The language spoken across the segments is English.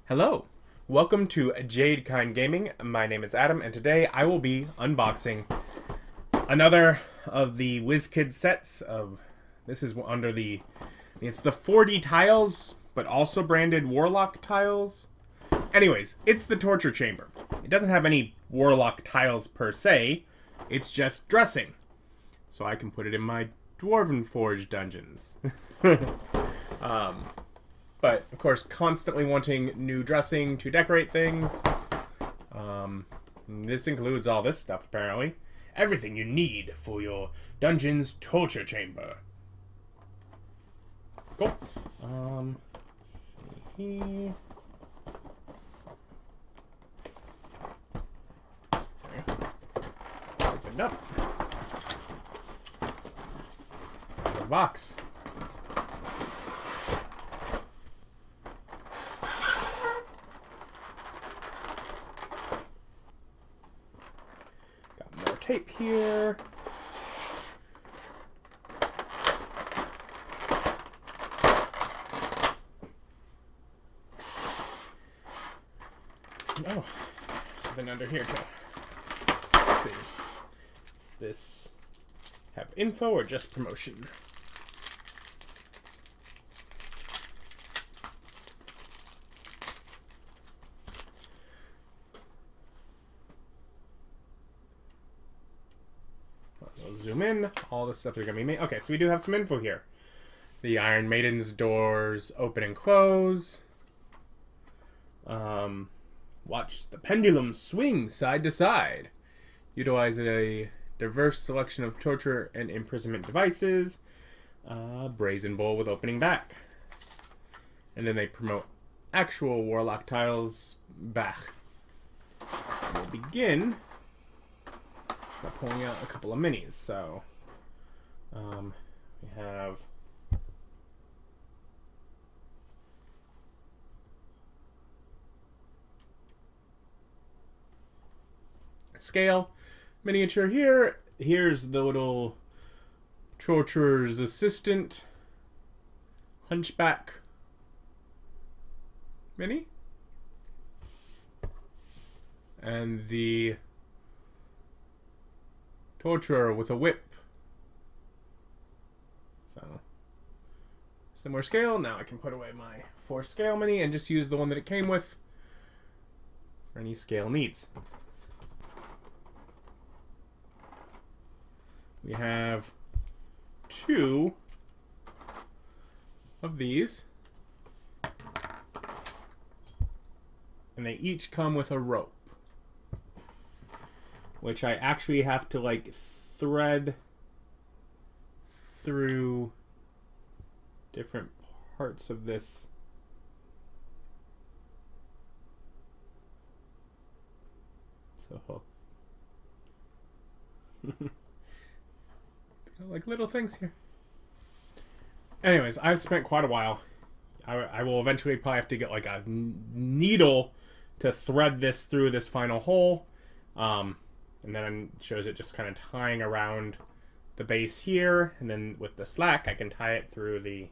Hello, welcome to Jade Kind Gaming. My name is Adam, and today I will be unboxing another of the WizKids sets. This is under it's the 4D tiles, but also branded Warlock tiles. Anyways, it's the Torture Chamber. It doesn't have any Warlock tiles per se. It's just dressing, so I can put it in my Dwarven Forge dungeons. But, of course, constantly wanting new dressing to decorate things. This includes all this stuff, apparently. Everything you need for your dungeon's torture chamber. Cool. Let's see here. Opened up. The box. Tape here. Oh, something under here too. Let's see. Does this have info or just promotion? Zoom in. All the stuff are going to be made. Okay, so we do have some info here. The Iron Maiden's doors open and close. Watch the pendulum swing side to side. Utilize a diverse selection of torture and imprisonment devices. Brazen bowl with opening back. And then they promote actual Warlock tiles back. We'll begin by pulling out a couple of minis. So we have a scale miniature here. Here's the little torturer's assistant hunchback mini, and the torturer with a whip. So, similar scale. Now I can put away my 4 scale mini and just use the one that it came with for any scale needs. We have 2 of these, and they each come with a rope, which I actually have to like thread through different parts of this. So like little things here. Anyways, I've spent quite a while. I will eventually probably have to get like a needle to thread this through this final hole. And then it shows it just kind of tying around the base here. And then with the slack, I can tie it through the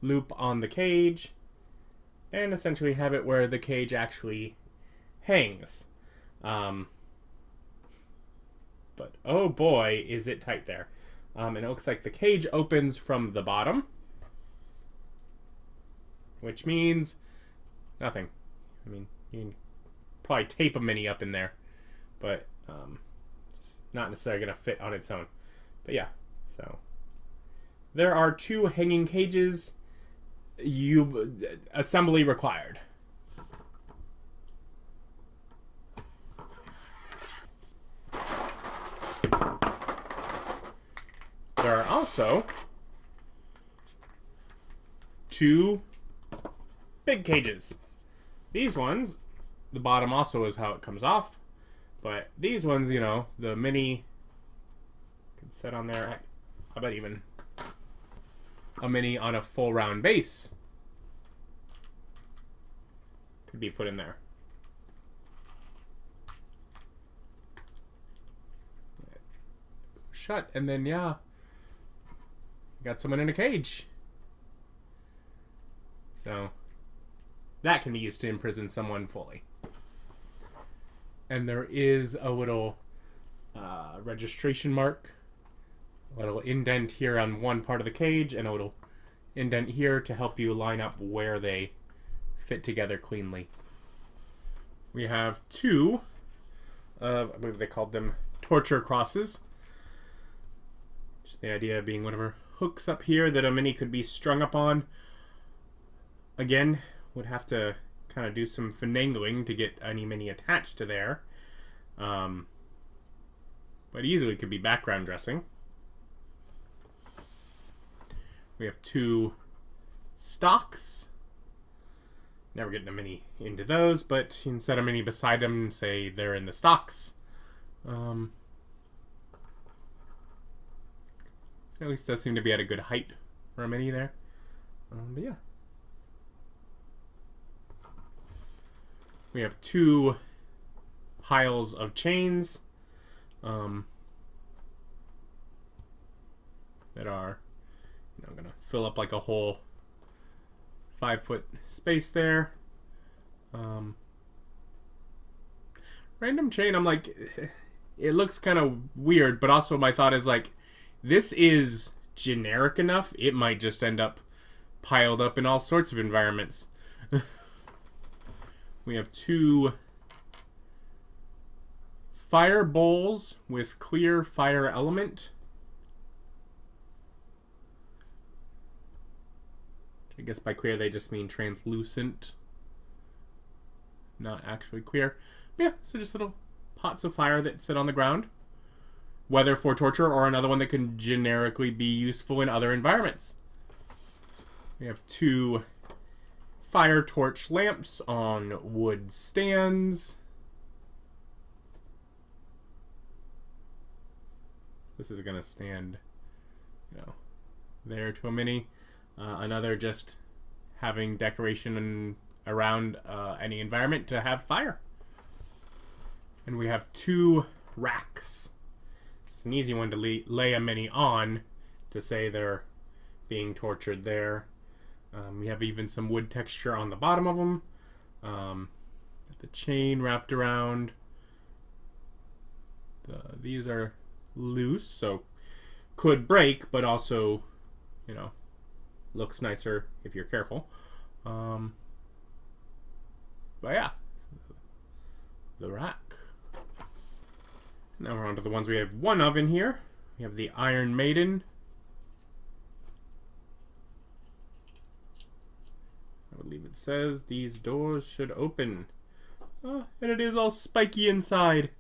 loop on the cage. And essentially have it where the cage actually hangs. But oh boy, is it tight there. And it looks like the cage opens from the bottom. Which means nothing. I mean, you can probably tape a mini up in there, but it's not necessarily going to fit on its own. But yeah, so there are 2 hanging cages. Assembly required. There are also 2 big cages. These ones, the bottom also is how it comes off. But these ones, you know, the mini can sit on there. How about even a mini on a full round base could be put in there. Shut, and then yeah, got someone in a cage. So that can be used to imprison someone fully. And there is a little registration mark, a little indent here on one part of the cage, and a little indent here to help you line up where they fit together cleanly. We have two, I believe they called them torture crosses. Just the idea being whatever hooks up here that a mini could be strung up on. Again, would have to kind of do some finagling to get any mini attached to there. But easily could be background dressing. We have two stocks. Never getting a mini into those, but you can set a mini beside them and say they're in the stocks. At least does seem to be at a good height for a mini there. But yeah. We have two piles of chains that are, going to fill up like a whole 5-foot space there. Random chain, I'm like, it looks kind of weird, but also my thought is like, this is generic enough, it might just end up piled up in all sorts of environments. We have two fire bowls with clear fire element. I guess by clear they just mean translucent, not actually clear. But yeah, so just little pots of fire that sit on the ground, whether for torture or another one that can generically be useful in other environments. We have two fire torch lamps on wood stands. This is going to stand, there to a mini. Another just having decoration around any environment to have fire. And we have two racks. It's an easy one to lay a mini on to say they're being tortured there. We have even some wood texture on the bottom of them. The chain wrapped around. These are loose, so could break, but also, looks nicer if you're careful. But yeah, the rack. Now we're on to the ones we have one of in here. We have the Iron Maiden. I believe it says these doors should open. And it is all spiky inside.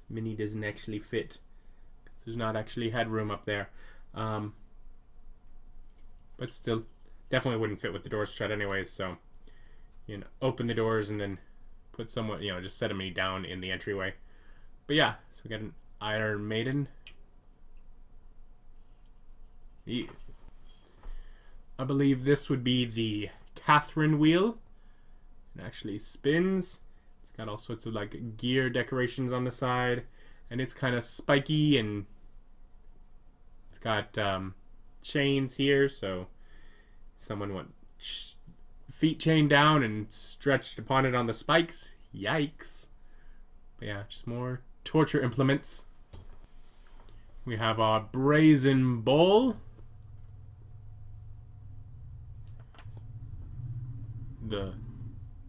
Mini doesn't actually fit. There's not actually headroom up there. But still, definitely wouldn't fit with the doors shut anyways, so open the doors and then put someone, just set a mini down in the entryway. But yeah, so we got an Iron Maiden. Yeah. I believe this would be the Catherine wheel. It actually spins. It's got all sorts of like gear decorations on the side, and it's kind of spiky, and it's got chains here, so someone went feet chained down and stretched upon it on the spikes. Yikes. But yeah, just more torture implements. We have our brazen bowl. The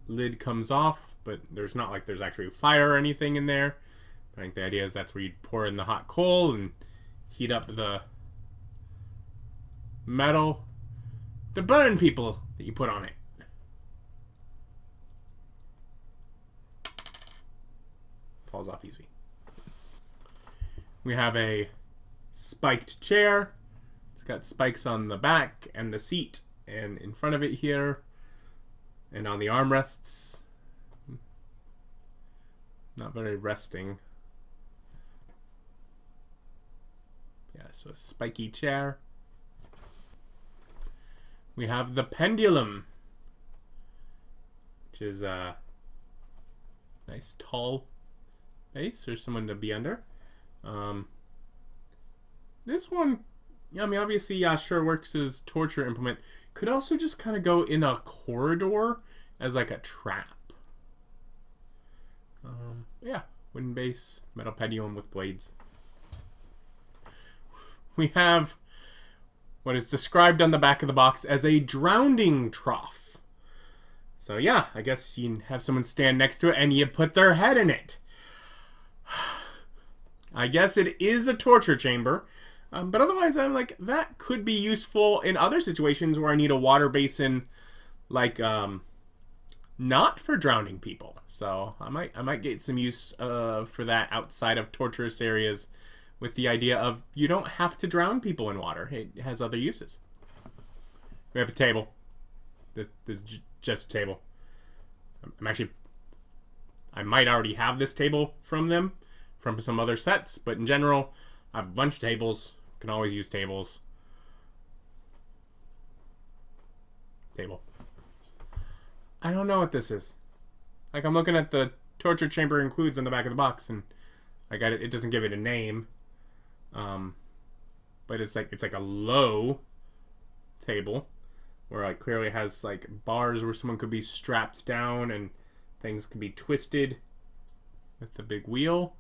lid comes off, but there's not like there's actually fire or anything in there. I think the idea is that's where you'd pour in the hot coal and heat up the metal to burn people that you put on it. Falls off easy. We have a spiked chair. It's got spikes on the back and the seat and in front of it here. And on the armrests. Not very resting. Yeah, so a spiky chair. We have the pendulum, which is a nice tall base for someone to be under. This one, I mean, obviously, yeah, sure works as torture implement. Could also just kind of go in a corridor as like a trap. Yeah, wooden base, metal pendulum with blades. We have what is described on the back of the box as a drowning trough. So yeah, I guess you have someone stand next to it and you put their head in it. I guess it is a torture chamber. But otherwise, I'm like, that could be useful in other situations where I need a water basin, like, not for drowning people. So I might get some use for that outside of torturous areas, with the idea of you don't have to drown people in water. It has other uses. We have a table. This is just a table. I might already have this table from them, from some other sets, but in general, I have a bunch of tables. Can always use tables. Table. I don't know what this is. Like, I'm looking at the torture chamber includes on the back of the box, and like it doesn't give it a name. But it's like a low table where like clearly has like bars where someone could be strapped down and things could be twisted with the big wheel.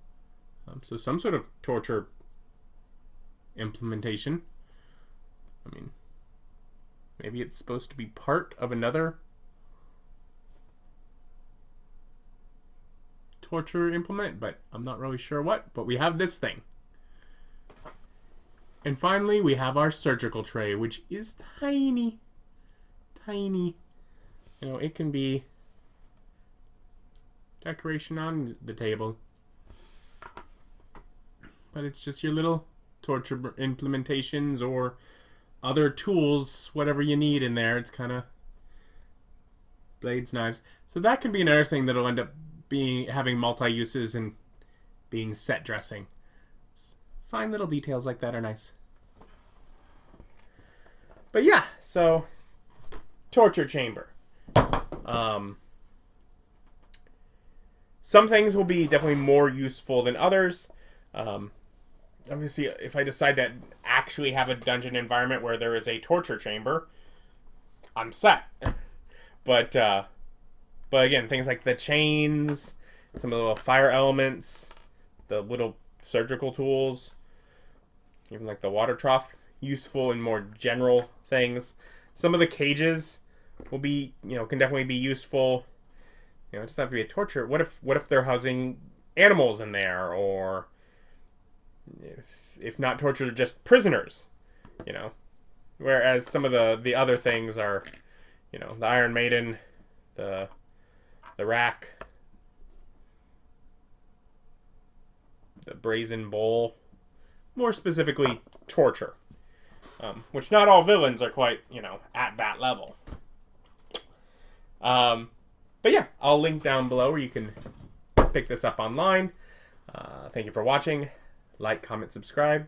So some sort of torture implementation. I mean, maybe it's supposed to be part of another torture implement, but I'm not really sure what. But we have this thing. And finally, we have our surgical tray, which is tiny. Tiny. You know, it can be decoration on the table. But it's just your little torture implementations or other tools, whatever you need in there. It's kind of blades, knives. So that can be another thing that'll end up having multi-uses and being set dressing. Fine little details like that are nice. But yeah, so torture chamber. Some things will be definitely more useful than others. Obviously, if I decide to actually have a dungeon environment where there is a torture chamber, I'm set. But again, things like the chains, some of the little fire elements, the little surgical tools, even like the water trough, useful in more general things. Some of the cages will be, can definitely be useful. It doesn't have to be a torture. What if they're housing animals in there, or if not torture, just prisoners, Whereas some of the other things are, the Iron Maiden, the rack, the brazen bowl, more specifically torture, which not all villains are quite, at that level. But yeah, I'll link down below where you can pick this up online. Thank you for watching. Like, comment, subscribe.